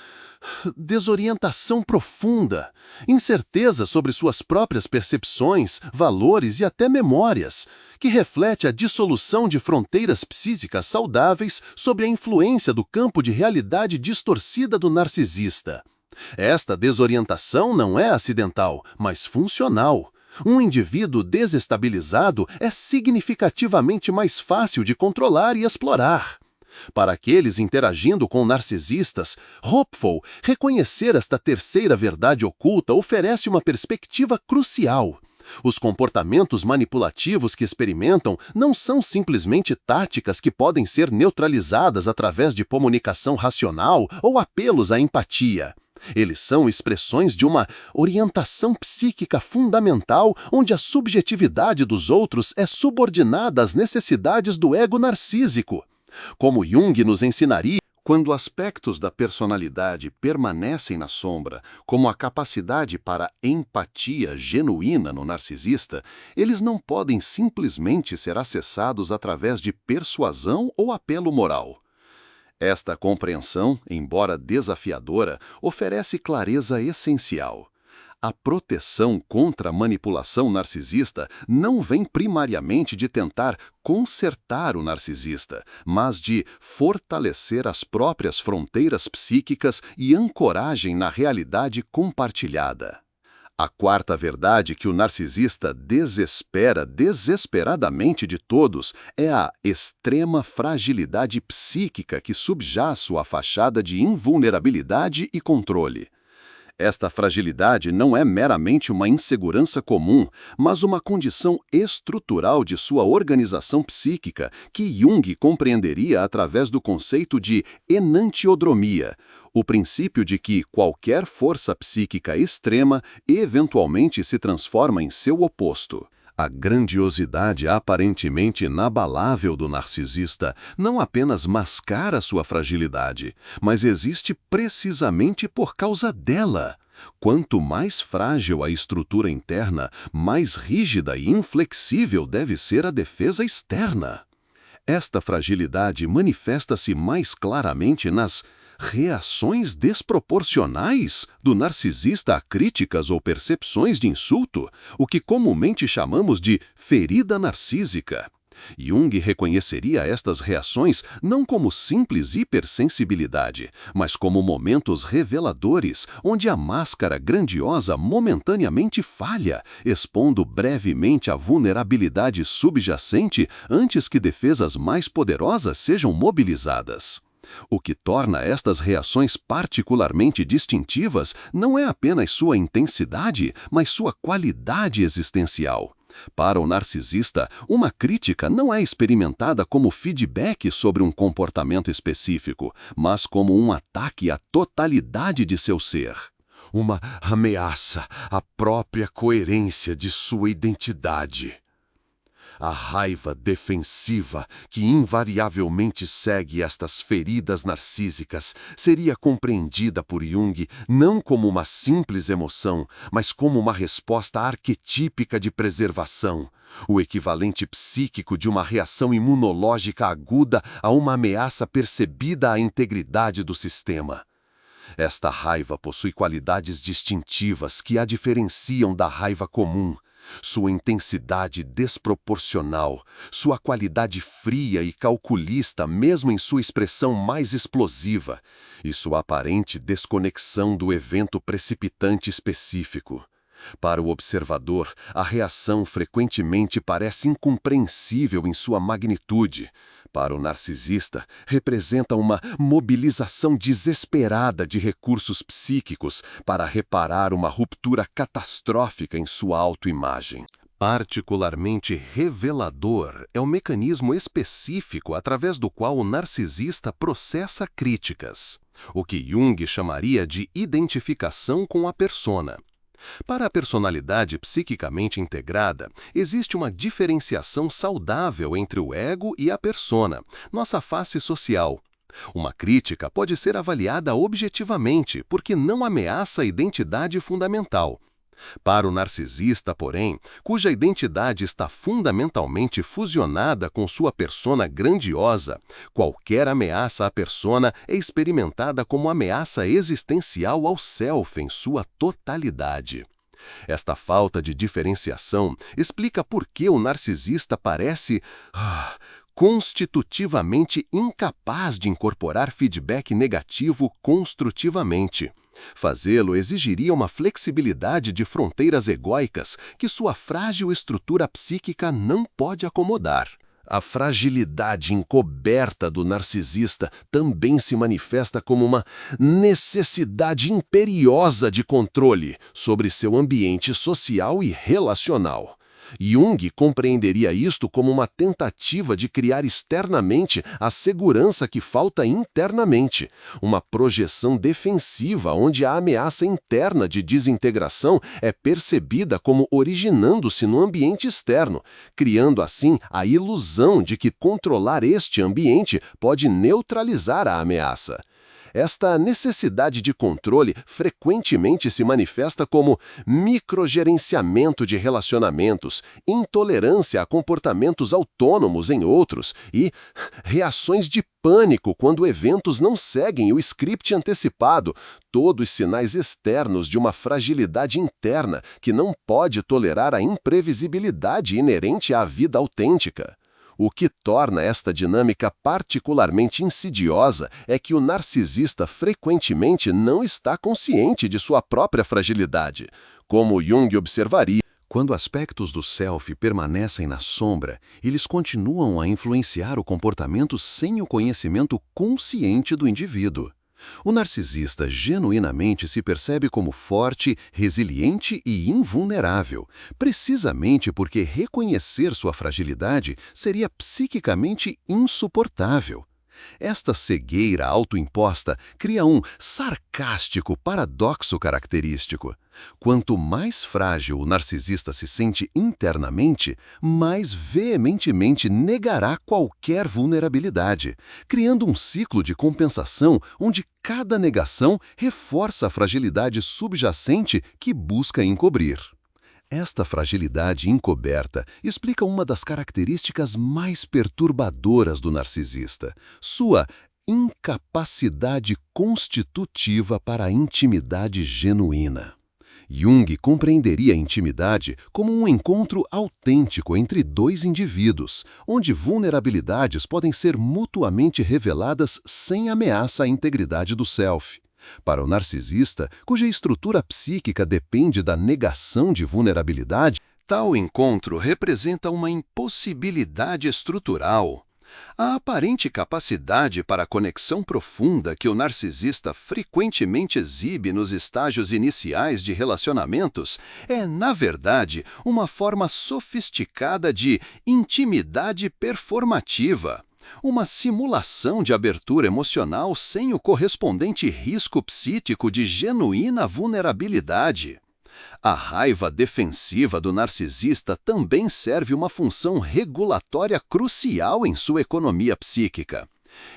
desorientação profunda, incerteza sobre suas próprias percepções, valores e até memórias, que reflete a dissolução de fronteiras psíquicas saudáveis sob a influência do campo de realidade distorcida do narcisista. Esta desorientação não é acidental, mas funcional. Um indivíduo desestabilizado é significativamente mais fácil de controlar e explorar. Para aqueles interagindo com narcisistas, Hopeful, reconhecer esta terceira verdade oculta oferece uma perspectiva crucial. Os comportamentos manipulativos que experimentam não são simplesmente táticas que podem ser neutralizadas através de comunicação racional ou apelos à empatia. Eles são expressões de uma orientação psíquica fundamental onde a subjetividade dos outros é subordinada às necessidades do ego narcísico. Como Jung nos ensinaria, quando aspectos da personalidade permanecem na sombra, como a capacidade para empatia genuína no narcisista, eles não podem simplesmente ser acessados através de persuasão ou apelo moral. Esta compreensão, embora desafiadora, oferece clareza essencial. A proteção contra a manipulação narcisista não vem primariamente de tentar consertar o narcisista, mas de fortalecer as próprias fronteiras psíquicas e ancoragem na realidade compartilhada. A quarta verdade que o narcisista desespera desesperadamente de todos é a extrema fragilidade psíquica que subjaz sua fachada de invulnerabilidade e controle. Esta fragilidade não é meramente uma insegurança comum, mas uma condição estrutural de sua organização psíquica que Jung compreenderia através do conceito de enantiodromia, o princípio de que qualquer força psíquica extrema eventualmente se transforma em seu oposto. A grandiosidade aparentemente inabalável do narcisista não apenas mascara sua fragilidade, mas existe precisamente por causa dela. Quanto mais frágil a estrutura interna, mais rígida e inflexível deve ser a defesa externa. Esta fragilidade manifesta-se mais claramente nas reações desproporcionais do narcisista a críticas ou percepções de insulto, o que comumente chamamos de ferida narcísica. Jung reconheceria estas reações não como simples hipersensibilidade, mas como momentos reveladores onde a máscara grandiosa momentaneamente falha, expondo brevemente a vulnerabilidade subjacente antes que defesas mais poderosas sejam mobilizadas. O que torna estas reações particularmente distintivas não é apenas sua intensidade, mas sua qualidade existencial. Para o narcisista, uma crítica não é experimentada como feedback sobre um comportamento específico, mas como um ataque à totalidade de seu ser. Uma ameaça à própria coerência de sua identidade. A raiva defensiva que invariavelmente segue estas feridas narcísicas seria compreendida por Jung não como uma simples emoção, mas como uma resposta arquetípica de preservação, o equivalente psíquico de uma reação imunológica aguda a uma ameaça percebida à integridade do sistema. Esta raiva possui qualidades distintivas que a diferenciam da raiva comum. Sua intensidade desproporcional, sua qualidade fria e calculista mesmo em sua expressão mais explosiva, e sua aparente desconexão do evento precipitante específico. Para o observador, a reação frequentemente parece incompreensível em sua magnitude. Para o narcisista, representa uma mobilização desesperada de recursos psíquicos para reparar uma ruptura catastrófica em sua autoimagem. Particularmente revelador é o mecanismo específico através do qual o narcisista processa críticas, o que Jung chamaria de identificação com a persona. Para a personalidade psiquicamente integrada, existe uma diferenciação saudável entre o ego e a persona, nossa face social. Uma crítica pode ser avaliada objetivamente porque não ameaça a identidade fundamental. Para o narcisista, porém, cuja identidade está fundamentalmente fusionada com sua persona grandiosa, qualquer ameaça à persona é experimentada como ameaça existencial ao self em sua totalidade. Esta falta de diferenciação explica por que o narcisista parece constitutivamente incapaz de incorporar feedback negativo construtivamente. Fazê-lo exigiria uma flexibilidade de fronteiras egóicas que sua frágil estrutura psíquica não pode acomodar. A fragilidade encoberta do narcisista também se manifesta como uma necessidade imperiosa de controle sobre seu ambiente social e relacional. Jung compreenderia isto como uma tentativa de criar externamente a segurança que falta internamente, uma projeção defensiva onde a ameaça interna de desintegração é percebida como originando-se no ambiente externo, criando assim a ilusão de que controlar este ambiente pode neutralizar a ameaça. Esta necessidade de controle frequentemente se manifesta como microgerenciamento de relacionamentos, intolerância a comportamentos autônomos em outros e reações de pânico quando eventos não seguem o script antecipado, todos sinais externos de uma fragilidade interna que não pode tolerar a imprevisibilidade inerente à vida autêntica. O que torna esta dinâmica particularmente insidiosa é que o narcisista frequentemente não está consciente de sua própria fragilidade. Como Jung observaria, quando aspectos do self permanecem na sombra, eles continuam a influenciar o comportamento sem o conhecimento consciente do indivíduo. O narcisista genuinamente se percebe como forte, resiliente e invulnerável, precisamente porque reconhecer sua fragilidade seria psiquicamente insuportável. Esta cegueira autoimposta cria um sarcástico paradoxo característico. Quanto mais frágil o narcisista se sente internamente, mais veementemente negará qualquer vulnerabilidade, criando um ciclo de compensação onde cada negação reforça a fragilidade subjacente que busca encobrir. Esta fragilidade encoberta explica uma das características mais perturbadoras do narcisista, sua incapacidade constitutiva para a intimidade genuína. Jung compreenderia a intimidade como um encontro autêntico entre dois indivíduos, onde vulnerabilidades podem ser mutuamente reveladas sem ameaça à integridade do self. Para o narcisista, cuja estrutura psíquica depende da negação de vulnerabilidade, tal encontro representa uma impossibilidade estrutural. A aparente capacidade para a conexão profunda que o narcisista frequentemente exibe nos estágios iniciais de relacionamentos é, na verdade, uma forma sofisticada de intimidade performativa. Uma simulação de abertura emocional sem o correspondente risco psíquico de genuína vulnerabilidade. A raiva defensiva do narcisista também serve uma função regulatória crucial em sua economia psíquica.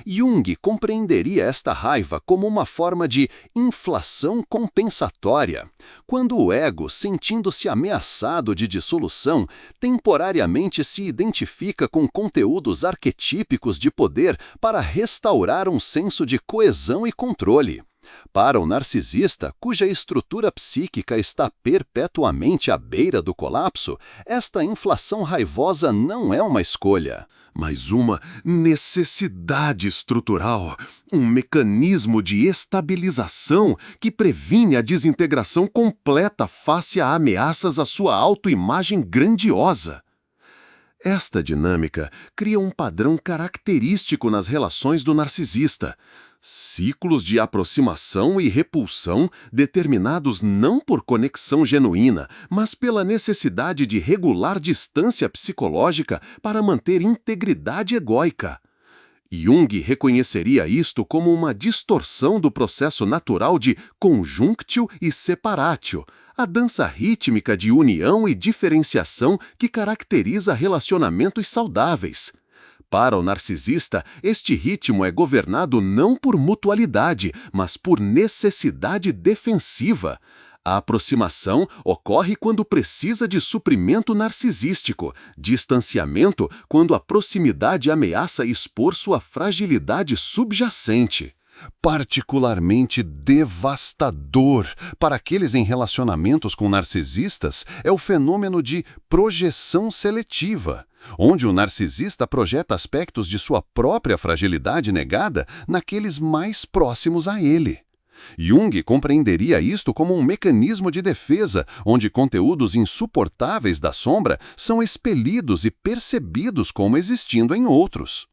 Jung compreenderia esta raiva como uma forma de inflação compensatória, quando o ego, sentindo-se ameaçado de dissolução, temporariamente se identifica com conteúdos arquetípicos de poder para restaurar um senso de coesão e controle. Para o narcisista, cuja estrutura psíquica está perpetuamente à beira do colapso, esta inflação raivosa não é uma escolha, mas uma necessidade estrutural, um mecanismo de estabilização que previne a desintegração completa face a ameaças à sua autoimagem grandiosa. Esta dinâmica cria um padrão característico nas relações do narcisista. Ciclos de aproximação e repulsão determinados não por conexão genuína, mas pela necessidade de regular distância psicológica para manter integridade egóica. Jung reconheceria isto como uma distorção do processo natural de conjunctio e separatio, a dança rítmica de união e diferenciação que caracteriza relacionamentos saudáveis. Para o narcisista, este ritmo é governado não por mutualidade, mas por necessidade defensiva. A aproximação ocorre quando precisa de suprimento narcisístico, distanciamento quando a proximidade ameaça expor sua fragilidade subjacente. Particularmente devastador para aqueles em relacionamentos com narcisistas é o fenômeno de projeção seletiva, onde o narcisista projeta aspectos de sua própria fragilidade negada naqueles mais próximos a ele. Jung compreenderia isto como um mecanismo de defesa, onde conteúdos insuportáveis da sombra são expelidos e percebidos como existindo em outros.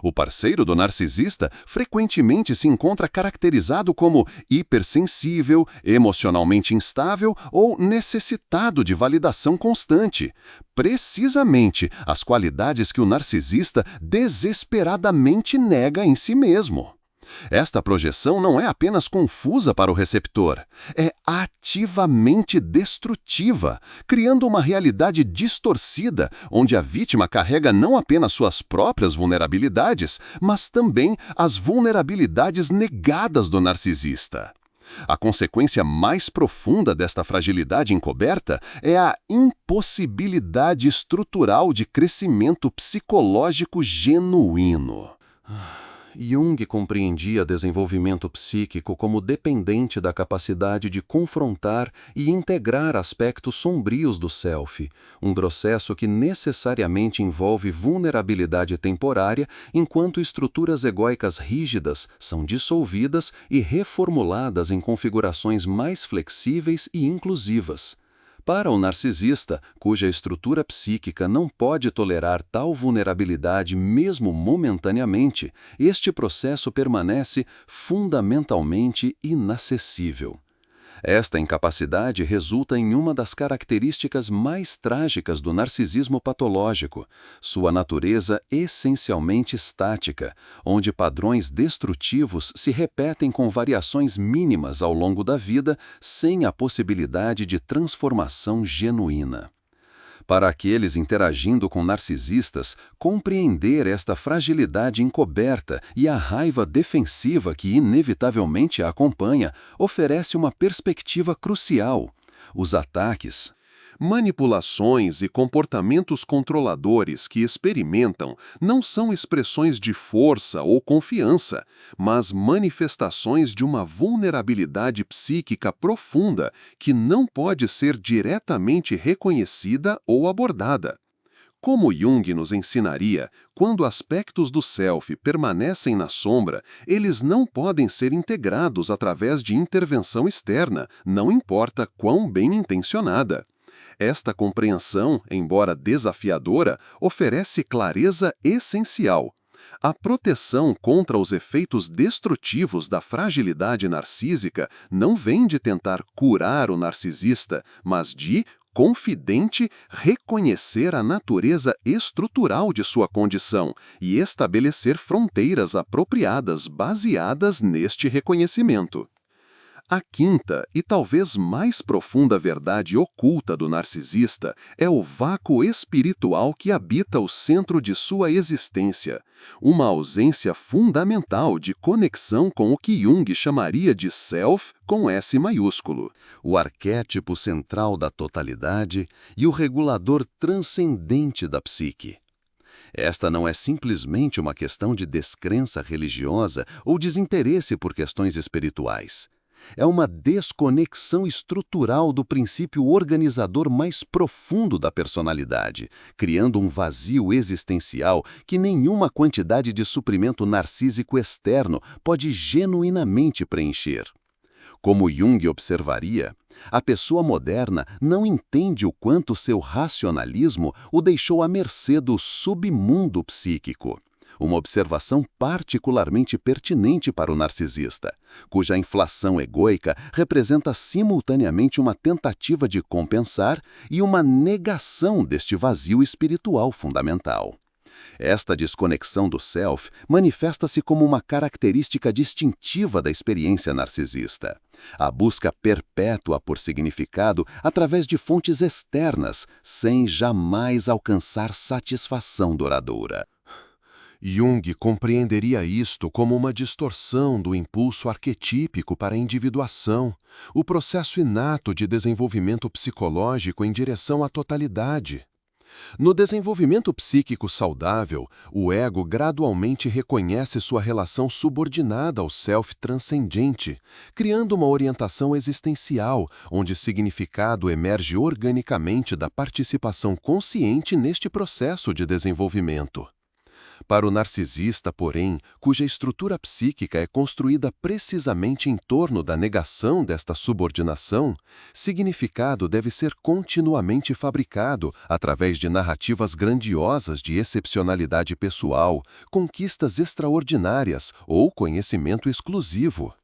O parceiro do narcisista frequentemente se encontra caracterizado como hipersensível, emocionalmente instável ou necessitado de validação constante. Precisamente as qualidades que o narcisista desesperadamente nega em si mesmo. Esta projeção não é apenas confusa para o receptor, é ativamente destrutiva, criando uma realidade distorcida, onde a vítima carrega não apenas suas próprias vulnerabilidades, mas também as vulnerabilidades negadas do narcisista. A consequência mais profunda desta fragilidade encoberta é a impossibilidade estrutural de crescimento psicológico genuíno. Jung compreendia desenvolvimento psíquico como dependente da capacidade de confrontar e integrar aspectos sombrios do self, um processo que necessariamente envolve vulnerabilidade temporária, enquanto estruturas egóicas rígidas são dissolvidas e reformuladas em configurações mais flexíveis e inclusivas. Para o narcisista, cuja estrutura psíquica não pode tolerar tal vulnerabilidade mesmo momentaneamente, este processo permanece fundamentalmente inacessível. Esta incapacidade resulta em uma das características mais trágicas do narcisismo patológico, sua natureza essencialmente estática, onde padrões destrutivos se repetem com variações mínimas ao longo da vida, sem a possibilidade de transformação genuína. Para aqueles interagindo com narcisistas, compreender esta fragilidade encoberta e a raiva defensiva que inevitavelmente a acompanha oferece uma perspectiva crucial. Os ataques, manipulações e comportamentos controladores que experimentam não são expressões de força ou confiança, mas manifestações de uma vulnerabilidade psíquica profunda que não pode ser diretamente reconhecida ou abordada. Como Jung nos ensinaria, quando aspectos do self permanecem na sombra, eles não podem ser integrados através de intervenção externa, não importa quão bem intencionada. Esta compreensão, embora desafiadora, oferece clareza essencial. A proteção contra os efeitos destrutivos da fragilidade narcísica não vem de tentar curar o narcisista, mas de, confidente, reconhecer a natureza estrutural de sua condição e estabelecer fronteiras apropriadas baseadas neste reconhecimento. A quinta e talvez mais profunda verdade oculta do narcisista é o vácuo espiritual que habita o centro de sua existência, uma ausência fundamental de conexão com o que Jung chamaria de self com S maiúsculo, o arquétipo central da totalidade e o regulador transcendente da psique. Esta não é simplesmente uma questão de descrença religiosa ou desinteresse por questões espirituais. É uma desconexão estrutural do princípio organizador mais profundo da personalidade, criando um vazio existencial que nenhuma quantidade de suprimento narcísico externo pode genuinamente preencher. Como Jung observaria, a pessoa moderna não entende o quanto seu racionalismo o deixou à mercê do submundo psíquico. Uma observação particularmente pertinente para o narcisista, cuja inflação egóica representa simultaneamente uma tentativa de compensar e uma negação deste vazio espiritual fundamental. Esta desconexão do self manifesta-se como uma característica distintiva da experiência narcisista. A busca perpétua por significado através de fontes externas, sem jamais alcançar satisfação duradoura. Jung compreenderia isto como uma distorção do impulso arquetípico para a individuação, o processo inato de desenvolvimento psicológico em direção à totalidade. No desenvolvimento psíquico saudável, o ego gradualmente reconhece sua relação subordinada ao self transcendente, criando uma orientação existencial, onde significado emerge organicamente da participação consciente neste processo de desenvolvimento. Para o narcisista, porém, cuja estrutura psíquica é construída precisamente em torno da negação desta subordinação, significado deve ser continuamente fabricado através de narrativas grandiosas de excepcionalidade pessoal, conquistas extraordinárias ou conhecimento exclusivo.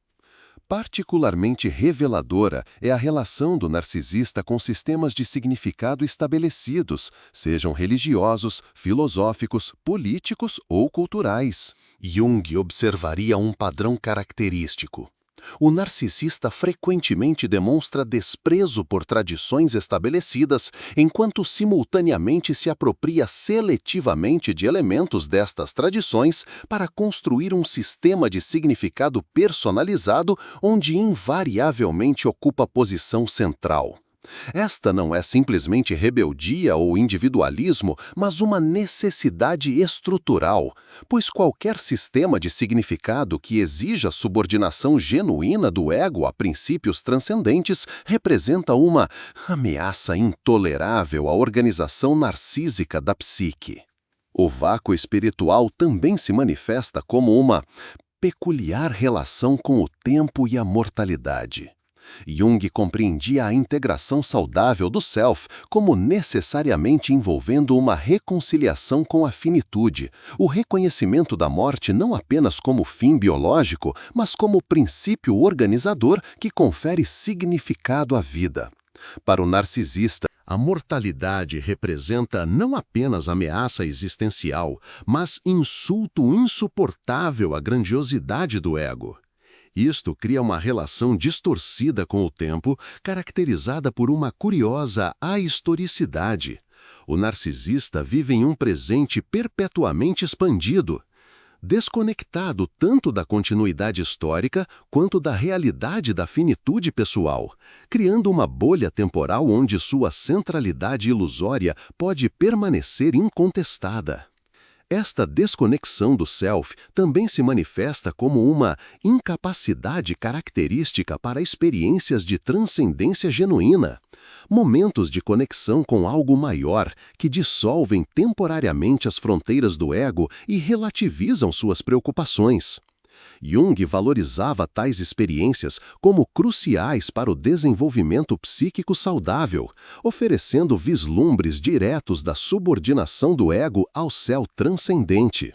Particularmente reveladora é a relação do narcisista com sistemas de significado estabelecidos, sejam religiosos, filosóficos, políticos ou culturais. Jung observaria um padrão característico. O narcisista frequentemente demonstra desprezo por tradições estabelecidas, enquanto simultaneamente se apropria seletivamente de elementos destas tradições para construir um sistema de significado personalizado onde invariavelmente ocupa posição central. Esta não é simplesmente rebeldia ou individualismo, mas uma necessidade estrutural, pois qualquer sistema de significado que exija subordinação genuína do ego a princípios transcendentes representa uma ameaça intolerável à organização narcísica da psique. O vácuo espiritual também se manifesta como uma peculiar relação com o tempo e a mortalidade. Jung compreendia a integração saudável do self como necessariamente envolvendo uma reconciliação com a finitude, o reconhecimento da morte não apenas como fim biológico, mas como princípio organizador que confere significado à vida. Para o narcisista, a mortalidade representa não apenas ameaça existencial, mas insulto insuportável à grandiosidade do ego. Isto cria uma relação distorcida com o tempo, caracterizada por uma curiosa ahistoricidade. O narcisista vive em um presente perpetuamente expandido, desconectado tanto da continuidade histórica quanto da realidade da finitude pessoal, criando uma bolha temporal onde sua centralidade ilusória pode permanecer incontestada. Esta desconexão do self também se manifesta como uma incapacidade característica para experiências de transcendência genuína, momentos de conexão com algo maior que dissolvem temporariamente as fronteiras do ego e relativizam suas preocupações. Jung valorizava tais experiências como cruciais para o desenvolvimento psíquico saudável, oferecendo vislumbres diretos da subordinação do ego ao céu transcendente.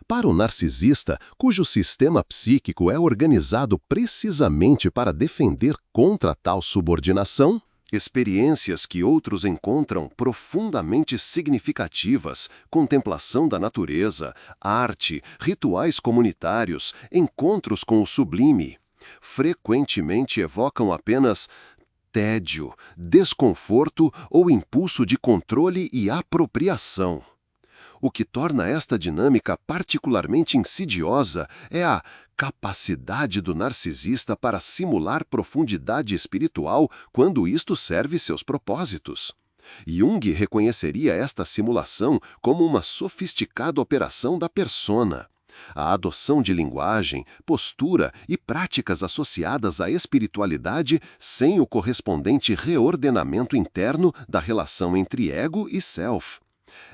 Para o narcisista, cujo sistema psíquico é organizado precisamente para defender contra tal subordinação, experiências que outros encontram profundamente significativas, contemplação da natureza, arte, rituais comunitários, encontros com o sublime, frequentemente evocam apenas tédio, desconforto ou impulso de controle e apropriação. O que torna esta dinâmica particularmente insidiosa é a capacidade do narcisista para simular profundidade espiritual quando isto serve seus propósitos. Jung reconheceria esta simulação como uma sofisticada operação da persona. A adoção de linguagem, postura e práticas associadas à espiritualidade sem o correspondente reordenamento interno da relação entre ego e self.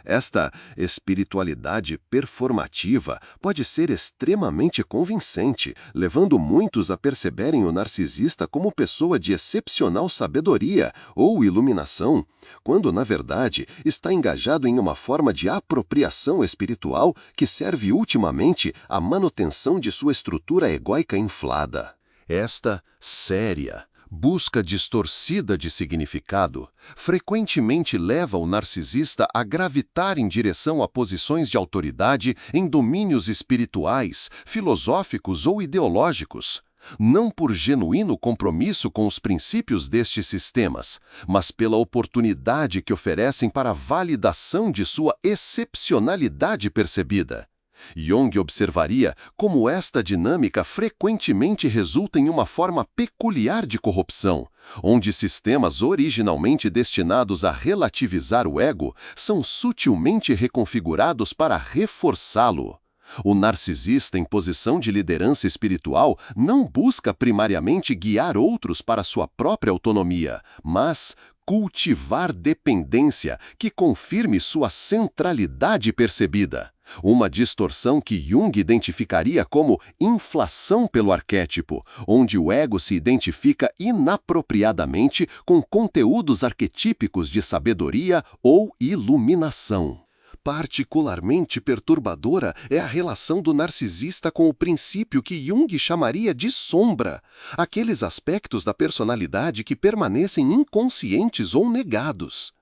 Esta espiritualidade performativa pode ser extremamente convincente, levando muitos a perceberem o narcisista como pessoa de excepcional sabedoria ou iluminação, quando, na verdade, está engajado em uma forma de apropriação espiritual que serve ultimamente à manutenção de sua estrutura egóica inflada. Esta séria busca distorcida de significado frequentemente leva o narcisista a gravitar em direção a posições de autoridade em domínios espirituais, filosóficos ou ideológicos, não por genuíno compromisso com os princípios destes sistemas, mas pela oportunidade que oferecem para a validação de sua excepcionalidade percebida. Jung observaria como esta dinâmica frequentemente resulta em uma forma peculiar de corrupção, onde sistemas originalmente destinados a relativizar o ego são sutilmente reconfigurados para reforçá-lo. O narcisista em posição de liderança espiritual não busca primariamente guiar outros para sua própria autonomia, mas cultivar dependência que confirme sua centralidade percebida. Uma distorção que Jung identificaria como inflação pelo arquétipo, onde o ego se identifica inapropriadamente com conteúdos arquetípicos de sabedoria ou iluminação. Particularmente perturbadora é a relação do narcisista com o princípio que Jung chamaria de sombra, aqueles aspectos da personalidade que permanecem inconscientes ou negados.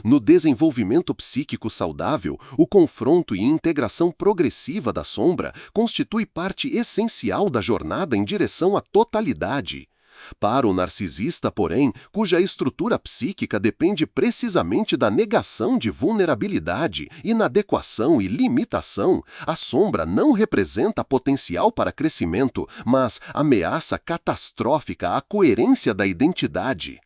No desenvolvimento psíquico saudável, o confronto e integração progressiva da sombra constitui parte essencial da jornada em direção à totalidade. Para o narcisista, porém, cuja estrutura psíquica depende precisamente da negação de vulnerabilidade, inadequação e limitação, a sombra não representa potencial para crescimento, mas ameaça catastrófica à coerência da identidade.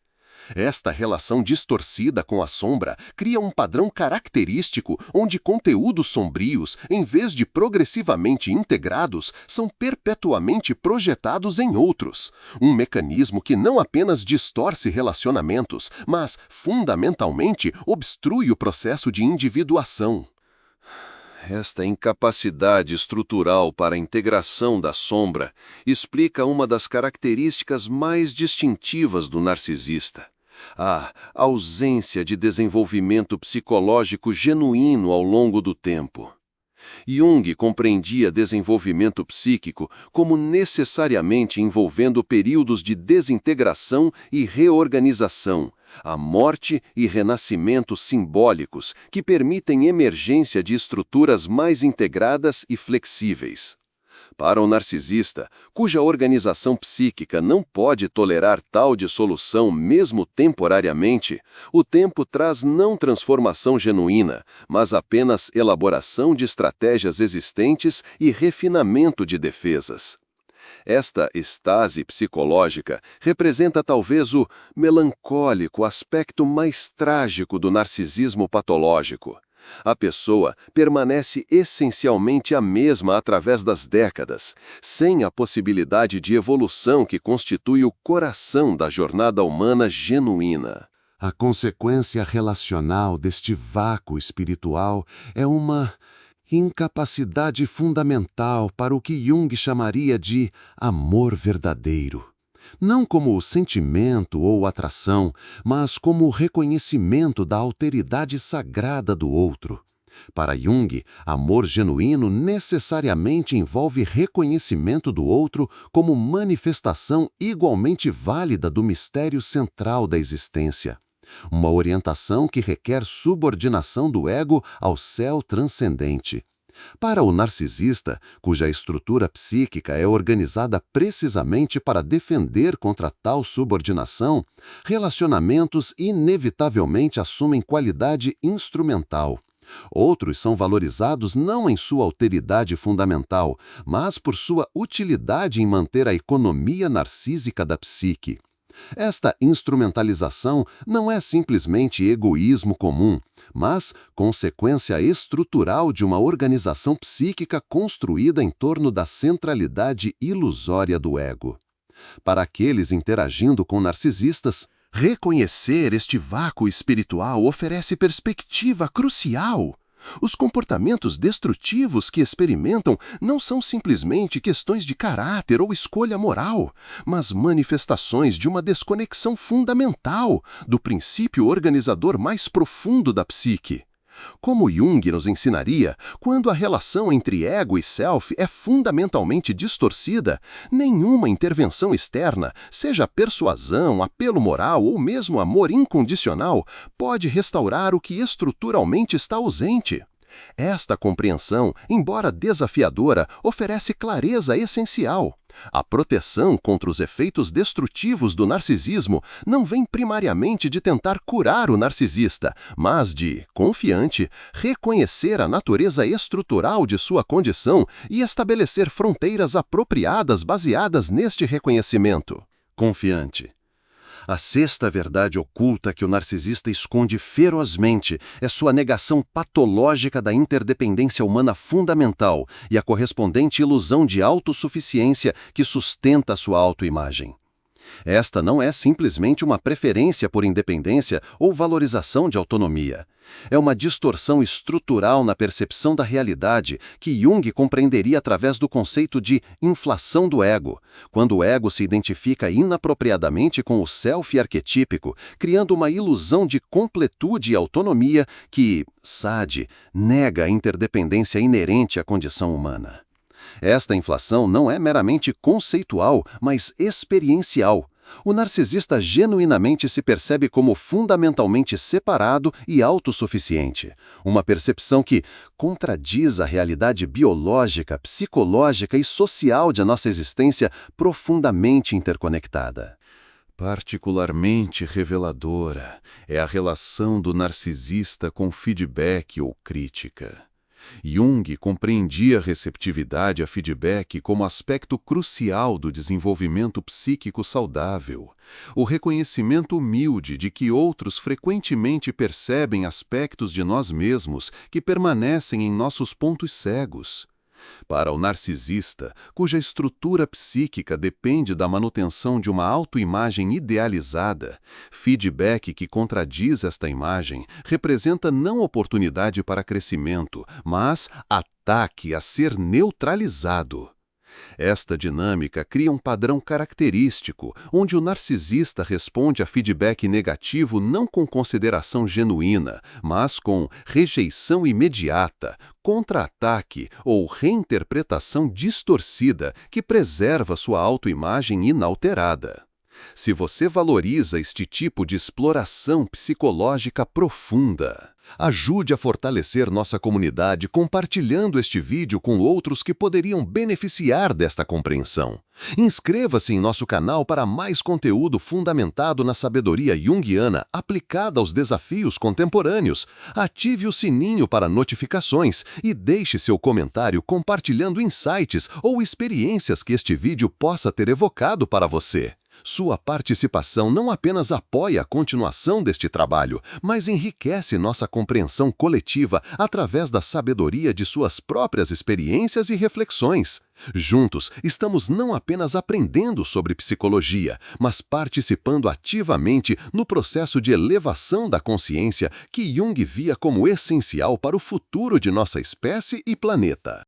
Esta relação distorcida com a sombra cria um padrão característico onde conteúdos sombrios, em vez de progressivamente integrados, são perpetuamente projetados em outros. Um mecanismo que não apenas distorce relacionamentos, mas, fundamentalmente, obstrui o processo de individuação. Esta incapacidade estrutural para a integração da sombra explica uma das características mais distintivas do narcisista: a ausência de desenvolvimento psicológico genuíno ao longo do tempo. Jung compreendia desenvolvimento psíquico como necessariamente envolvendo períodos de desintegração e reorganização, a morte e renascimento simbólicos que permitem emergência de estruturas mais integradas e flexíveis. Para o narcisista, cuja organização psíquica não pode tolerar tal dissolução mesmo temporariamente, o tempo traz não transformação genuína, mas apenas elaboração de estratégias existentes e refinamento de defesas. Esta estase psicológica representa talvez o melancólico aspecto mais trágico do narcisismo patológico. A pessoa permanece essencialmente a mesma através das décadas, sem a possibilidade de evolução que constitui o coração da jornada humana genuína. A consequência relacional deste vácuo espiritual é uma incapacidade fundamental para o que Jung chamaria de amor verdadeiro. Não como sentimento ou atração, mas como reconhecimento da alteridade sagrada do outro. Para Jung, amor genuíno necessariamente envolve reconhecimento do outro como manifestação igualmente válida do mistério central da existência. Uma orientação que requer subordinação do ego ao céu transcendente. Para o narcisista, cuja estrutura psíquica é organizada precisamente para defender contra tal subordinação, relacionamentos inevitavelmente assumem qualidade instrumental. Outros são valorizados não em sua alteridade fundamental, mas por sua utilidade em manter a economia narcísica da psique. Esta instrumentalização não é simplesmente egoísmo comum, mas consequência estrutural de uma organização psíquica construída em torno da centralidade ilusória do ego. Para aqueles interagindo com narcisistas, reconhecer este vácuo espiritual oferece perspectiva crucial. Os comportamentos destrutivos que experimentam não são simplesmente questões de caráter ou escolha moral, mas manifestações de uma desconexão fundamental do princípio organizador mais profundo da psique. Como Jung nos ensinaria, quando a relação entre ego e self é fundamentalmente distorcida, nenhuma intervenção externa, seja persuasão, apelo moral ou mesmo amor incondicional, pode restaurar o que estruturalmente está ausente. Esta compreensão, embora desafiadora, oferece clareza essencial. A proteção contra os efeitos destrutivos do narcisismo não vem primariamente de tentar curar o narcisista, mas de, confiante, reconhecer a natureza estrutural de sua condição e estabelecer fronteiras apropriadas baseadas neste reconhecimento. Confiante. A sexta verdade oculta que o narcisista esconde ferozmente é sua negação patológica da interdependência humana fundamental e a correspondente ilusão de autossuficiência que sustenta sua autoimagem. Esta não é simplesmente uma preferência por independência ou valorização de autonomia. É uma distorção estrutural na percepção da realidade que Jung compreenderia através do conceito de inflação do ego, quando o ego se identifica inapropriadamente com o self arquetípico, criando uma ilusão de completude e autonomia que, Sade, nega a interdependência inerente à condição humana. Esta inflação não é meramente conceitual, mas experiencial. O narcisista genuinamente se percebe como fundamentalmente separado e autossuficiente. Uma percepção que contradiz a realidade biológica, psicológica e social de nossa existência profundamente interconectada. Particularmente reveladora é a relação do narcisista com feedback ou crítica. Jung compreendia a receptividade a feedback como aspecto crucial do desenvolvimento psíquico saudável, o reconhecimento humilde de que outros frequentemente percebem aspectos de nós mesmos que permanecem em nossos pontos cegos. Para o narcisista, cuja estrutura psíquica depende da manutenção de uma autoimagem idealizada, feedback que contradiz esta imagem representa não oportunidade para crescimento, mas ataque a ser neutralizado. Esta dinâmica cria um padrão característico, onde o narcisista responde a feedback negativo não com consideração genuína, mas com rejeição imediata, contra-ataque ou reinterpretação distorcida que preserva sua autoimagem inalterada. Se você valoriza este tipo de exploração psicológica profunda, ajude a fortalecer nossa comunidade compartilhando este vídeo com outros que poderiam beneficiar desta compreensão. Inscreva-se em nosso canal para mais conteúdo fundamentado na sabedoria junguiana aplicada aos desafios contemporâneos. Ative o sininho para notificações e deixe seu comentário compartilhando insights ou experiências que este vídeo possa ter evocado para você. Sua participação não apenas apoia a continuação deste trabalho, mas enriquece nossa compreensão coletiva através da sabedoria de suas próprias experiências e reflexões. Juntos, estamos não apenas aprendendo sobre psicologia, mas participando ativamente no processo de elevação da consciência que Jung via como essencial para o futuro de nossa espécie e planeta.